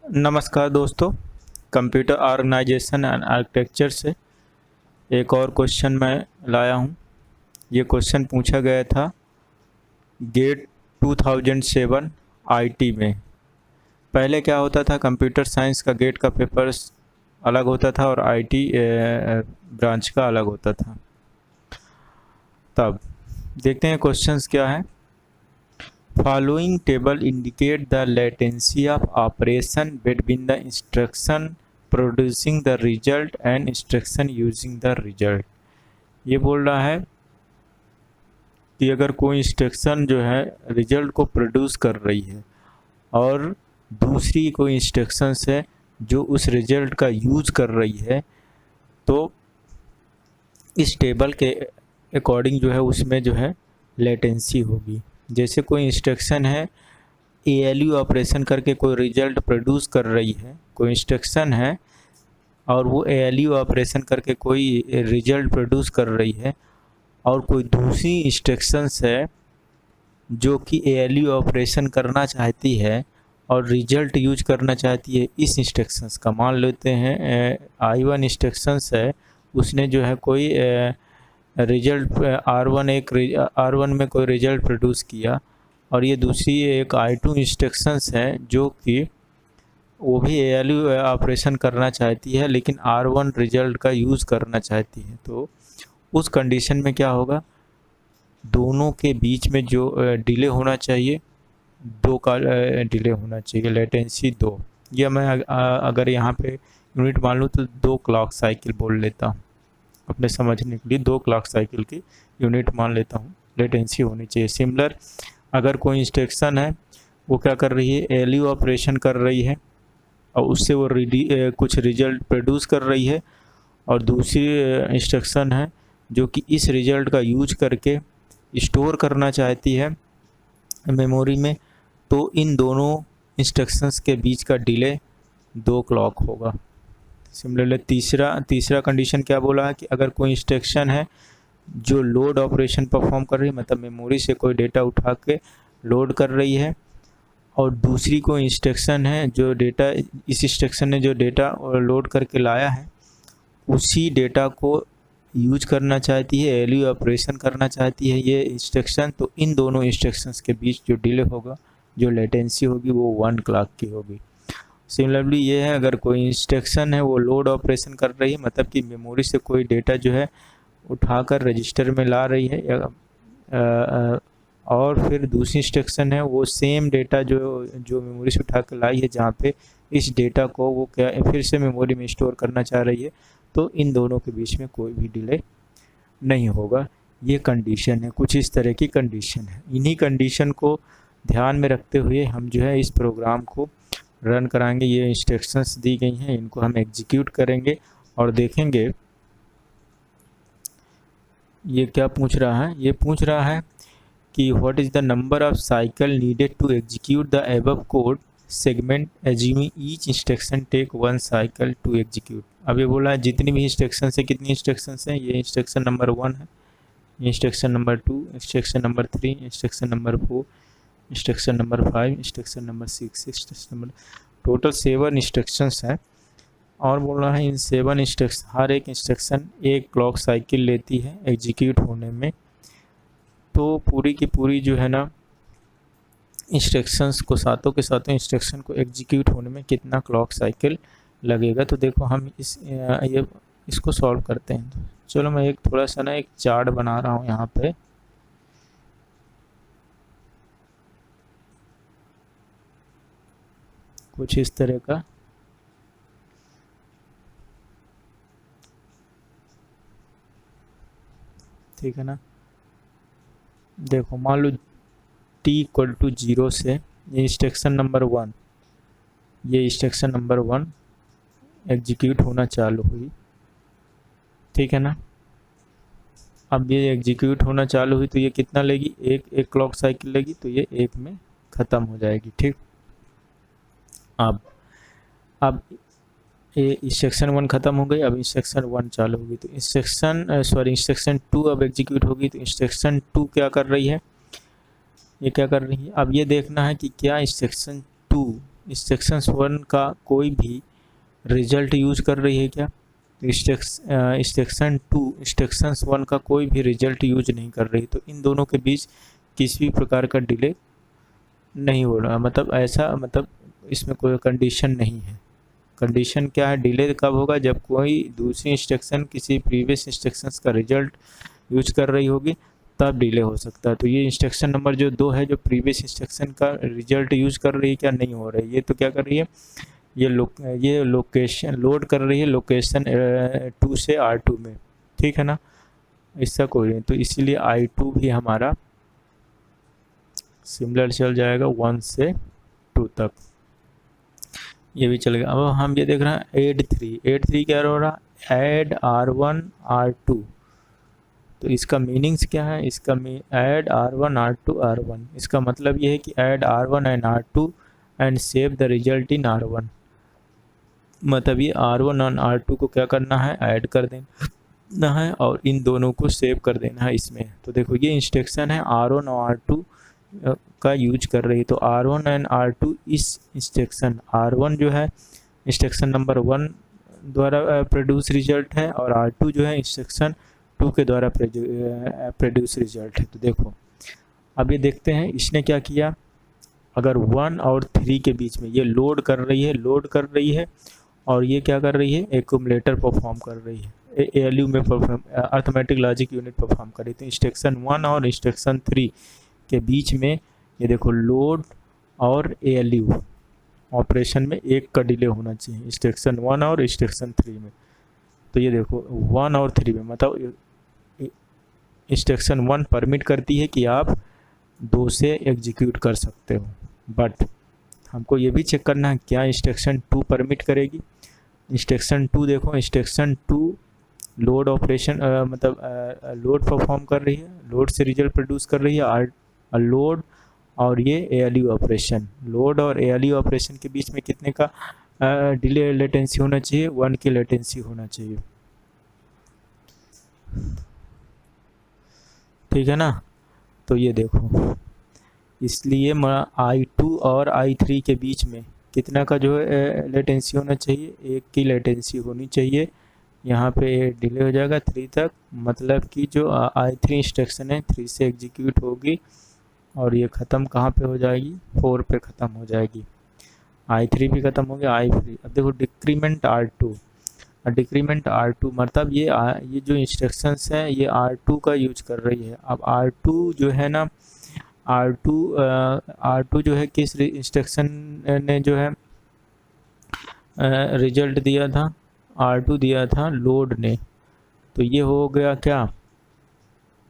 नमस्कार दोस्तों। Computer organisation and architecture से एक और क्वेश्चन मैं लाया हूँ। ये क्वेश्चन पूछा गया था गेट 2007 आईटी में। पहले क्या होता था, कंप्यूटर साइंस का गेट का पेपर्स अलग होता था और आईटी ब्रांच का अलग होता था। तब देखते हैं क्वेश्चंस क्या है। Following table indicate the latency of operation between the instruction producing the result and instruction using the result। ये बोल रहा है कि अगर कोई इंस्ट्रक्शन जो है रिजल्ट को प्रोड्यूस कर रही है और दूसरी कोई इंस्ट्रक्शंस है जो उस रिजल्ट का यूज कर रही है, तो इस टेबल के अकॉर्डिंग जो है उसमें जो है लेटेंसी होगी। जैसे कोई इंस्ट्रक्शन है एएलयू ऑपरेशन करके कोई रिजल्ट प्रोड्यूस कर रही है, कोई इंस्ट्रक्शन है और वो एएलयू ऑपरेशन करके कोई रिजल्ट प्रोड्यूस कर रही है, और कोई दूसरी इंस्ट्रक्शंस है जो कि एएलयू ऑपरेशन करना चाहती है और रिजल्ट यूज करना चाहती है इस इंस्ट्रक्शंस का। मान लेते हैं I1 इंस्ट्रक्शंस है, उसने जो है कोई रिजल्ट R1 में कोई रिजल्ट प्रोड्यूस किया, और ये दूसरी एक I2 इंस्ट्रक्शंस है जो कि वो भी एएलयू ऑपरेशन करना चाहती है लेकिन R1 रिजल्ट का यूज़ करना चाहती है। तो उस कंडीशन में क्या होगा, दोनों के बीच में जो डिले होना चाहिए, 2 का डिले होना चाहिए, लेटेंसी 2। या मैं अगर यहाँ पे यूनिट मान लूँ तो 2 क्लॉक साइकिल बोल लेता हूँ, अपने समझने के लिए 2 क्लॉक साइकिल की यूनिट मान लेता हूँ, लेटेंसी होनी चाहिए। सिमिलर अगर कोई इंस्ट्रक्शन है वो क्या कर रही है, एएलयू ऑपरेशन कर रही है और उससे वो कुछ रिजल्ट प्रोड्यूस कर रही है, और दूसरी इंस्ट्रक्शन है जो कि इस रिजल्ट का यूज करके स्टोर करना चाहती है मेमोरी में, तो इन दोनों इंस्ट्रक्शंस के बीच का डिले 2 क्लॉक होगा। सिमिलरली तीसरा कंडीशन क्या बोला है कि अगर कोई इंस्ट्रक्शन है जो लोड ऑपरेशन परफॉर्म कर रही है, मतलब मेमोरी से कोई डेटा उठा के लोड कर रही है, और दूसरी कोई इंस्ट्रक्शन है जो डेटा, इस इंस्ट्रक्शन ने जो डेटा लोड करके लाया है उसी डेटा को यूज करना चाहती है, एएलयू ऑपरेशन करना चाहती है ये इंस्ट्रक्शन, तो इन दोनों इंस्ट्रक्शंस के बीच जो डिले होगा, जो लेटेंसी होगी, वो 1 क्लॉक की होगी। सिमिलरली ये है, अगर कोई इंस्ट्रक्शन है वो लोड ऑपरेशन कर रही है, मतलब कि मेमोरी से कोई डेटा जो है उठाकर रजिस्टर में ला रही है, और फिर दूसरी इंस्ट्रक्शन है वो सेम डेटा जो मेमोरी से उठा कर लाई है, जहाँ पे इस डेटा को वो क्या फिर से मेमोरी में स्टोर करना चाह रही है, तो इन दोनों के बीच में कोई भी डिले नहीं होगा। ये कंडीशन है, कुछ इस तरह की कंडीशन है। इन्हीं कंडीशन को ध्यान में रखते हुए हम जो है इस प्रोग्राम को रन कराएंगे। ये इंस्ट्रक्शंस दी गई हैं, इनको हम एग्जीक्यूट करेंगे और देखेंगे ये क्या पूछ रहा है। ये पूछ रहा है कि what is the number of cycle needed to execute the above code segment assuming each instruction take 1 cycle to execute. अब ये बोला है जितनी भी इंस्ट्रक्शन है, कितनी इंस्ट्रक्शन हैं, ये इंस्ट्रक्शन नंबर 1 है, instruction number 2, instruction number 3, instruction number 4, instruction number 5, instruction number 6, instruction number, total 7 instructions हैं। और बोल रहा है इन 7 इंस्ट्रक्शन, हर एक इंस्ट्रक्शन 1 क्लॉक साइकिल लेती है एग्जीक्यूट होने में। तो पूरी की पूरी जो है ना इंस्ट्रक्शंस को, सातों के सातों इंस्ट्रक्शन को एग्जीक्यूट होने में कितना क्लॉक साइकिल लगेगा। तो देखो हम इसको सॉल्व करते हैं। तो चलो मैं एक थोड़ा सा ना एक चार्ट बना रहा हूँ यहाँ पे। कुछ इस तरह का, ठीक है ना। देखो मान लो t इक्वल टू 0 से ये इंस्ट्रक्शन नंबर 1, ये इंस्ट्रक्शन नंबर 1 एग्जीक्यूट होना चालू हुई, ठीक है ना। अब ये एग्जीक्यूट होना चालू हुई तो ये कितना लेगी, एक क्लॉक साइकिल लेगी, तो ये 1 में ख़त्म हो जाएगी, ठीक। अब ये इंस्ट्रक्शन 1 ख़त्म हो गई, अब इंस्ट्रक्शन 1 चालू होगी, तो इंस्ट्रक्शन 2 अब एग्जीक्यूट होगी। तो इंस्ट्रक्शन 2 क्या कर रही है, ये क्या कर रही है, अब ये देखना है कि क्या इंस्ट्रक्शन 2 इंस्ट्रक्शन 1 का कोई भी रिजल्ट यूज कर रही है क्या? इंस्ट्रक्शन 2 इंस्ट्रक्शन 1 का कोई भी रिजल्ट यूज नहीं कर रही, तो इन दोनों के बीच किसी भी प्रकार का डिले नहीं हो रहा, मतलब ऐसा, मतलब इसमें कोई कंडीशन नहीं है। कंडीशन क्या है? डिले कब होगा? जब कोई दूसरी इंस्ट्रक्शन किसी प्रीवियस इंस्ट्रक्शंस का रिजल्ट यूज कर रही होगी, तब डिले हो सकता है। तो ये इंस्ट्रक्शन नंबर जो 2 है, जो प्रीवियस इंस्ट्रक्शन का रिजल्ट यूज कर रही है क्या? नहीं हो रही है। ये तो क्या कर रही है? ये लोकेशन लोड कर रही है लोकेशन 2 से R2 में, ठीक है ना? इसका कोई नहीं, तो इसीलिए I2 भी हमारा सिमिलर चल जाएगा 1 से 2 तक, ये भी चलेगा। अब हम ये देख रहे हैं ऐड 3 क्या हो रहा है? ऐड R1 R2, तो इसका मीनिंग्स क्या है? इसका ऐड R1 R2 R1, इसका मतलब ये है कि add R1 and R2 and save the result in R1, मतलब ये R1 और R2 को क्या करना है? ऐड कर देना है और इन दोनों को सेव कर देना है इसमें। तो देखो ये इंस्ट्रक्शन है R1 और R2 का यूज कर रही है, तो R1 एंड R2 इस इंस्ट्रक्शन R1 जो है इंस्ट्रक्शन नंबर 1 द्वारा प्रोड्यूस रिजल्ट है, और R2 जो है इंस्ट्रक्शन 2 के द्वारा प्रोड्यूस रिजल्ट है। तो देखो अब ये देखते हैं इसने क्या किया। अगर 1 और 3 के बीच में ये लोड कर रही है और ये क्या कर रही है? एक्यूमुलेटर परफॉर्म कर रही है, ALU में perform, arithmetic logic unit perform कर रही थी। इंस्ट्रक्शन 1 और इंस्ट्रक्शन 3 के बीच में ये देखो लोड और ALU ऑपरेशन में एक का डिले होना चाहिए, इंस्ट्रक्शन 1 और इंस्ट्रक्शन 3 में। तो ये देखो 1 और 3 में, मतलब इंस्ट्रक्शन 1 परमिट करती है कि आप 2 से एग्जीक्यूट कर सकते हो, बट हमको ये भी चेक करना है क्या इंस्ट्रक्शन 2 परमिट करेगी। इंस्ट्रक्शन 2 देखो, इंस्ट्रक्शन 2 लोड ऑपरेशन मतलब लोड परफॉर्म कर रही है, लोड से रिजल्ट प्रोड्यूस कर रही है, लोड और ये ALU ऑपरेशन, लोड और ALU ऑपरेशन के बीच में कितने का डिले लेटेंसी होना चाहिए? 1 की लेटेंसी होना चाहिए, ठीक है ना? तो ये देखो, इसलिए I2 और I3 के बीच में कितना का जो है लेटेंसी होना चाहिए? 1 की लेटेंसी होनी चाहिए। यहाँ पे डिले हो जाएगा 3 तक, मतलब कि जो I3 इंस्ट्रक्शन है 3 से एग्जीक्यूट होगी और ये ख़त्म कहाँ पे हो जाएगी? 4 पे ख़त्म हो जाएगी। I3 भी ख़त्म हो गया, I3। अब देखो डिक्रीमेंट R2, डिक्रीमेंट R2 मतलब ये जो इंस्ट्रक्शंस हैं ये R2 का यूज कर रही है। अब R2 जो है ना, R2 जो है किस इंस्ट्रक्शन ने जो है रिजल्ट दिया था? R2 दिया था लोड ने। तो ये हो गया क्या?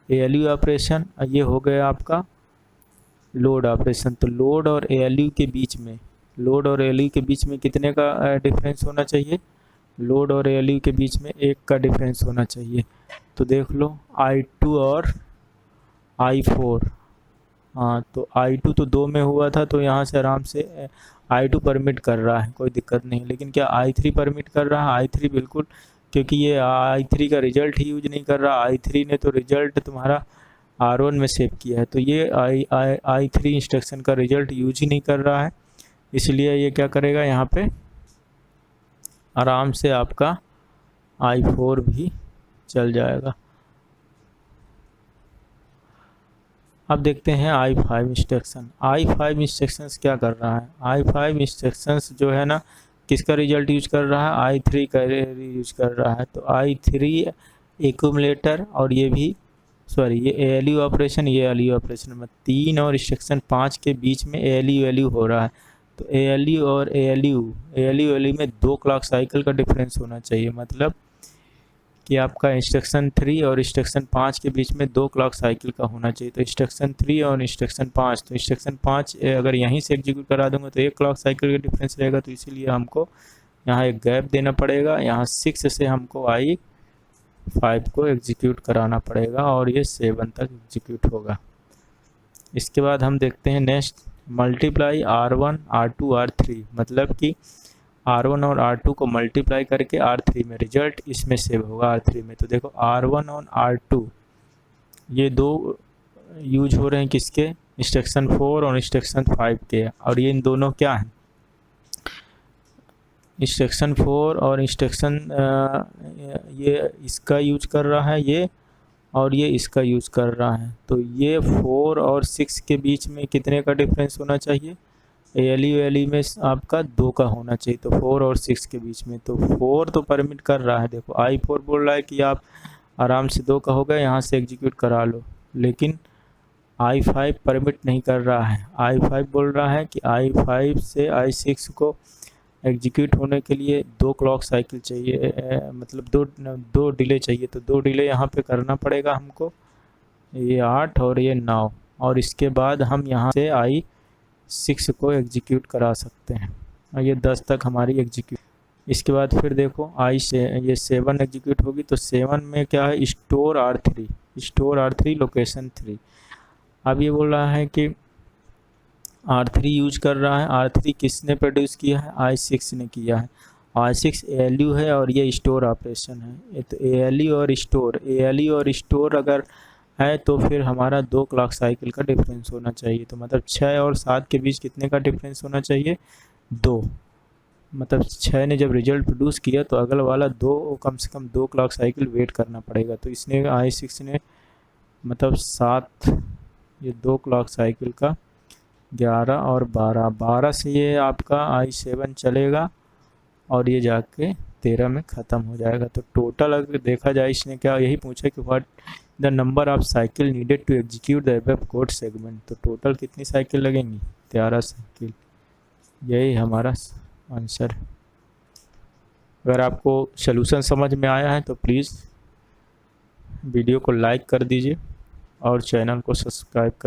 ALU ऑपरेशन, ये हो गया आपका लोड ऑपरेशन। तो लोड और ALU के बीच में कितने का डिफरेंस होना चाहिए? लोड और ALU के बीच में 1 का डिफरेंस होना चाहिए। तो देख लो I2 और I4, हाँ तो I2 तो 2 में हुआ था, तो यहाँ से आराम से I2 परमिट कर रहा है, कोई दिक्कत नहीं। लेकिन क्या I3 परमिट कर रहा है? I3 बिल्कुल, क्योंकि ये I3 का रिजल्ट ही यूज नहीं कर रहा। I3 ने तो रिजल्ट तुम्हारा R1 में सेव किया है, तो ये I3 इंस्ट्रक्शन का रिजल्ट यूज ही नहीं कर रहा है, इसलिए ये क्या करेगा? यहाँ पे आराम से आपका I4 भी चल जाएगा। अब देखते हैं I5 इंस्ट्रक्शन। I5 इंस्ट्रक्शंस क्या कर रहा है? I5 इंस्ट्रक्शंस जो है ना, किसका रिजल्ट यूज कर रहा है? I3 का यूज कर रहा है। तो I3 एक्यूमुलेटर और ये भी ये ALU ऑपरेशन, ये ALU ऑपरेशन में 3 और इंस्ट्रक्शन 5 के बीच में ALU हो रहा है। तो ALU और ALU में 2 क्लॉक साइकिल का डिफरेंस होना चाहिए, मतलब कि आपका इंस्ट्रक्शन 3 और इंस्ट्रक्शन 5 के बीच में 2 क्लॉक साइकिल का होना चाहिए। तो इंस्ट्रक्शन 3 और इंस्ट्रक्शन 5, तो इंस्ट्रक्शन 5 अगर यहीं से एग्जीक्यूट करा दूंगा तो 1 क्लॉक साइकिल का डिफरेंस रहेगा, तो इसीलिए हमको यहाँ एक गैप देना पड़ेगा। यहाँ 6 से हमको I5 को एग्जीक्यूट कराना पड़ेगा और ये 7 तक एग्जीक्यूट होगा। इसके बाद हम देखते हैं next, multiply R1 R2 R3, मतलब कि R1 और R2 को मल्टीप्लाई करके R3 में रिजल्ट इसमें सेव होगा R3 में। तो देखो R1 और R2 ये 2 यूज हो रहे हैं किसके? इंस्ट्रक्शन 4 और इंस्ट्रक्शन 5 के, और ये इन दोनों क्या हैं? इंस्ट्रक्शन 4 और इंस्ट्रक्शन ये इसका यूज कर रहा है ये, और ये इसका यूज़ कर रहा है। तो ये 4 और 6 के बीच में कितने का डिफरेंस होना चाहिए? ALE में आपका 2 का होना चाहिए। तो 4 और 6 के बीच में, तो 4 तो परमिट कर रहा है। देखो I4 बोल रहा है कि आप आराम से 2 का हो गया, यहाँ से एग्जीक्यूट करा लो, लेकिन I5 परमिट नहीं कर रहा है। I5 बोल रहा है कि I5 से I6 को एग्जीक्यूट होने के लिए 2 क्लॉक साइकिल चाहिए, मतलब दो डिले चाहिए। तो 2 डिले यहाँ पे करना पड़ेगा हमको, ये 8 और ये 9, और इसके बाद हम यहाँ से I6 को एग्जीक्यूट करा सकते हैं, और ये 10 तक हमारी एग्जीक्यूट। इसके बाद फिर देखो ये 7 एग्जीक्यूट होगी। तो 7 में क्या है? Store R3 location 3। अब ये बोल रहा है कि R3 यूज कर रहा है। R3 किसने प्रोड्यूस किया है? I6 ने किया है। I6 ALU है और ये स्टोर ऑपरेशन है। तो ALU और स्टोर अगर है तो फिर हमारा 2 क्लॉक साइकिल का डिफरेंस होना चाहिए। तो मतलब 6 और 7 के बीच कितने का डिफरेंस होना चाहिए? 2। मतलब 6 ने जब रिजल्ट प्रोड्यूस किया तो अगल वाला 2, कम से कम 2 क्लॉक साइकिल वेट करना पड़ेगा। तो इसने I6 ने मतलब 7, ये 2 क्लॉक साइकिल का 11 और 12 से ये आपका I7 चलेगा और ये जाके 13 में ख़त्म हो जाएगा। तो टोटल अगर देखा जाए, इसने क्या यही पूछा कि what the number of cycle needed to execute the above code segment. तो टोटल कितनी साइकिल लगेंगी? 13 साइकिल। यही हमारा आंसर है। अगर आपको सलूशन समझ में आया है तो प्लीज़ वीडियो को लाइक कर दीजिए और चैनल को सब्सक्राइब कर